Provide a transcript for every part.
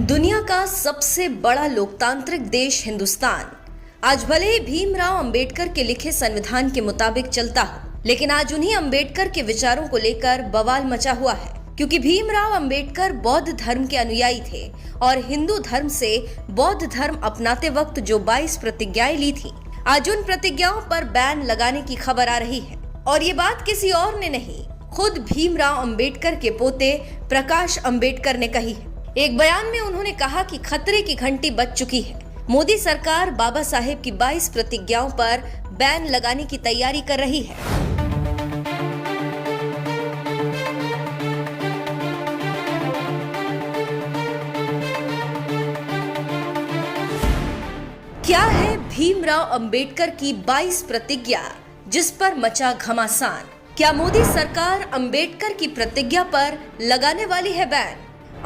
दुनिया का सबसे बड़ा लोकतांत्रिक देश हिंदुस्तान आज भले ही भीमराव अंबेडकर के लिखे संविधान के मुताबिक चलता हो, लेकिन आज उन्हीं अंबेडकर के विचारों को लेकर बवाल मचा हुआ है। क्योंकि भीमराव अंबेडकर बौद्ध धर्म के अनुयायी थे और हिंदू धर्म से बौद्ध धर्म अपनाते वक्त जो 22 प्रतिज्ञाएं ली थी, आज उन प्रतिज्ञाओं पर बैन लगाने की खबर आ रही है। और ये बात किसी और ने नहीं, खुद भीमराव अंबेडकर के पोते प्रकाश अंबेडकर ने कही है। एक बयान में उन्होंने कहा कि खतरे की घंटी बज चुकी है। मोदी सरकार बाबा साहेब की 22 प्रतिज्ञाओं पर बैन लगाने की तैयारी कर रही है। क्या है भीमराव अंबेडकर की 22 प्रतिज्ञा जिस पर मचा घमासान? क्या मोदी सरकार अंबेडकर की प्रतिज्ञा पर लगाने वाली है बैन?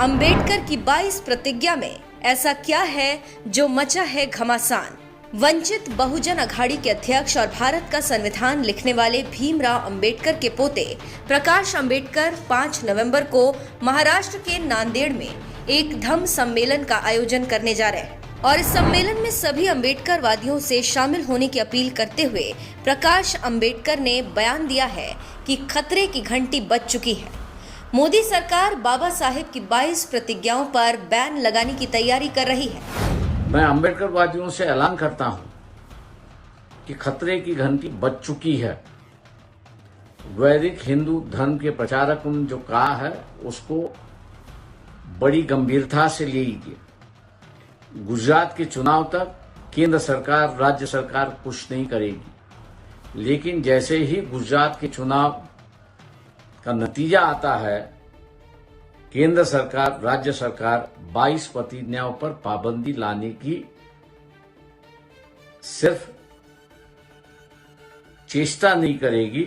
अंबेडकर की 22 प्रतिज्ञा में ऐसा क्या है जो मचा है घमासान? वंचित बहुजन अघाड़ी के अध्यक्ष और भारत का संविधान लिखने वाले भीमराव अंबेडकर के पोते प्रकाश अंबेडकर 5 नवंबर को महाराष्ट्र के नांदेड़ में एक धम्म सम्मेलन का आयोजन करने जा रहे हैं और इस सम्मेलन में सभी अंबेडकरवादियों से शामिल होने की अपील करते हुए प्रकाश अंबेडकर ने बयान दिया है कि खतरे की घंटी बज चुकी है। मोदी सरकार बाबा साहेब की 22 प्रतिज्ञाओं पर बैन लगाने की तैयारी कर रही है। मैं अंबेडकरवादियों से ऐलान करता हूं कि खतरे की घंटी बज चुकी है। वैदिक हिंदू धर्म के प्रचारकों ने जो कहा है उसको बड़ी गंभीरता से लीजिए। गुजरात के चुनाव तक केंद्र सरकार, राज्य सरकार कुछ नहीं करेगी, लेकिन जैसे ही गुजरात के चुनाव का नतीजा आता है, केंद्र सरकार, राज्य सरकार 22 प्रतिज्ञाओं पर पाबंदी लाने की सिर्फ चेष्टा नहीं करेगी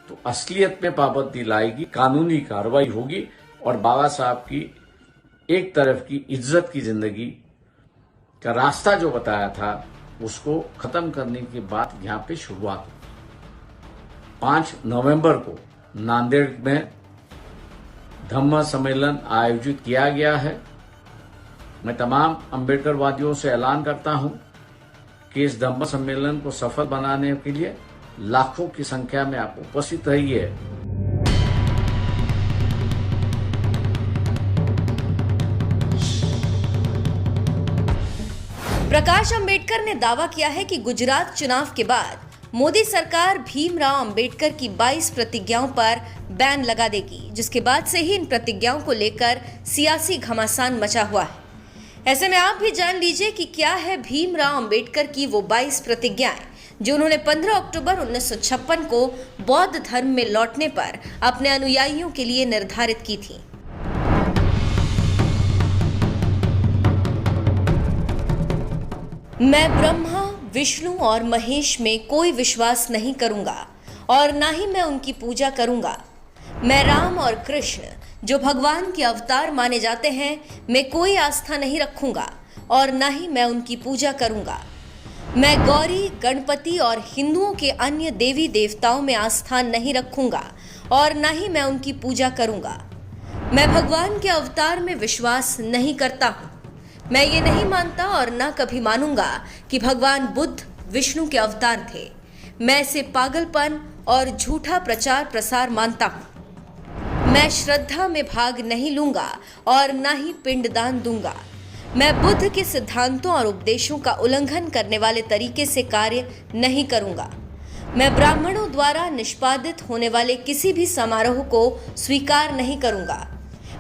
तो असलियत में पाबंदी लाएगी, कानूनी कार्रवाई होगी और बाबा साहब की एक तरफ की इज्जत की जिंदगी का रास्ता जो बताया था उसको खत्म करने की बात यहां पे शुरुआत हुई। 5 नवंबर को नांदेड़ में धम्म सम्मेलन आयोजित किया गया है। मैं तमाम अंबेडकरवादियों से ऐलान करता हूं कि इस धम्म सम्मेलन को सफल बनाने के लिए लाखों की संख्या में आप उपस्थित रहिए। प्रकाश अंबेडकर ने दावा किया है कि गुजरात चुनाव के बाद मोदी सरकार भीमराव अंबेडकर की 22 प्रतिज्ञाओं पर बैन लगा देगी, जिसके बाद से ही इन प्रतिज्ञाओं को लेकर सियासी घमासान मचा हुआ है। ऐसे में आप भी जान लीजिए कि क्या है भीमराव अंबेडकर की वो 22 प्रतिज्ञाएं जो उन्होंने 15 अक्टूबर 1956 को बौद्ध धर्म में लौटने पर अपने अनुयायियों के लिए निर्धारित की थी। मैं ब्रह्मा, विष्णु और महेश में कोई विश्वास नहीं करूंगा और ना ही मैं उनकी पूजा करूंगा। मैं राम और कृष्ण जो भगवान के अवतार माने जाते हैं में कोई आस्था नहीं रखूंगा और ना ही मैं उनकी पूजा करूंगा। मैं गौरी, गणपति और हिंदुओं के अन्य देवी देवताओं में आस्था नहीं रखूंगा और ना ही मैं उनकी पूजा करूंगा। मैं भगवान के अवतार में विश्वास नहीं करता हूँ। मैं ये नहीं मानता और ना कभी मानूंगा कि भगवान बुद्ध विष्णु के अवतार थे। मैं इसे पागलपन और झूठा प्रचार प्रसार मानता हूँ। मैं श्रद्धा में भाग नहीं लूंगा और ना ही पिंडदान दूंगा। मैं बुद्ध के सिद्धांतों और उपदेशों का उल्लंघन करने वाले तरीके से कार्य नहीं करूंगा। मैं ब्राह्मणों द्वारा निष्पादित होने वाले किसी भी समारोह को स्वीकार नहीं करूंगा।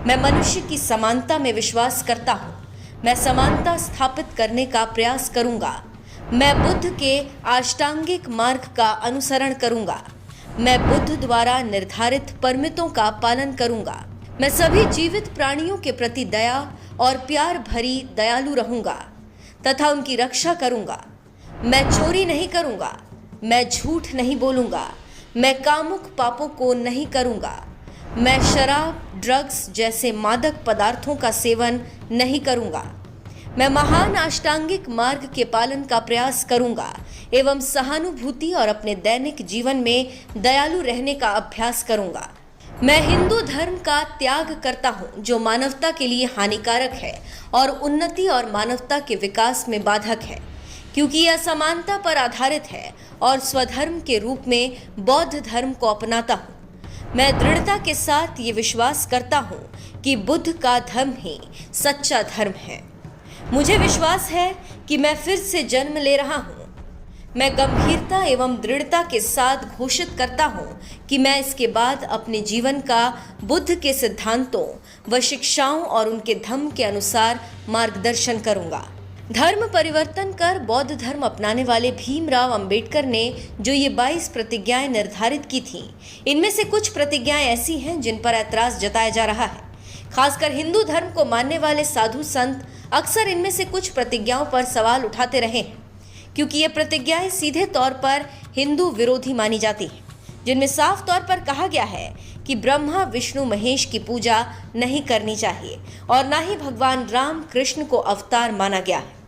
मैं मनुष्य की समानता में विश्वास करता हूँ। मैं समानता स्थापित करने का प्रयास करूंगा। मैं बुद्ध के अष्टांगिक मार्ग का अनुसरण करूंगा। मैं बुद्ध द्वारा निर्धारित परमितों का पालन करूंगा। मैं सभी जीवित प्राणियों के प्रति दया और प्यार भरी दयालु रहूंगा तथा उनकी रक्षा करूंगा। मैं चोरी नहीं करूंगा। मैं झूठ नहीं बोलूंगा। मैं कामुक पापों को नहीं करूंगा। मैं शराब, ड्रग्स जैसे मादक पदार्थों का सेवन नहीं करूंगा। मैं महान अष्टांगिक मार्ग के पालन का प्रयास करूंगा एवं सहानुभूति और अपने दैनिक जीवन में दयालु रहने का अभ्यास करूंगा। मैं हिंदू धर्म का त्याग करता हूं जो मानवता के लिए हानिकारक है और उन्नति और मानवता के विकास में बाधक है, क्योंकि यह समानता पर आधारित है और स्वधर्म के रूप में बौद्ध धर्म को अपनाता हूं। मैं दृढ़ता के साथ ये विश्वास करता हूं कि बुद्ध का धर्म ही सच्चा धर्म है। मुझे विश्वास है कि मैं फिर से जन्म ले रहा हूं। मैं गंभीरता एवं दृढ़ता के साथ घोषित करता हूं कि मैं इसके बाद अपने जीवन का बुद्ध के सिद्धांतों व शिक्षाओं और उनके धम्म के अनुसार मार्गदर्शन करूंगा। धर्म परिवर्तन कर बौद्ध धर्म अपनाने वाले भीमराव अंबेडकर ने जो ये 22 प्रतिज्ञाएं निर्धारित की थीं, इनमें से कुछ प्रतिज्ञाएं ऐसी हैं जिन पर ऐतराज जताया जा रहा है। खासकर हिंदू धर्म को मानने वाले साधु संत अक्सर इनमें से कुछ प्रतिज्ञाओं पर सवाल उठाते रहे हैं, क्योंकि ये प्रतिज्ञाएं सीधे तौर पर हिंदू विरोधी मानी जाती हैं, जिनमें साफ तौर पर कहा गया है कि ब्रह्मा विष्णु महेश की पूजा नहीं करनी चाहिए और ना ही भगवान राम कृष्ण को अवतार माना गया है।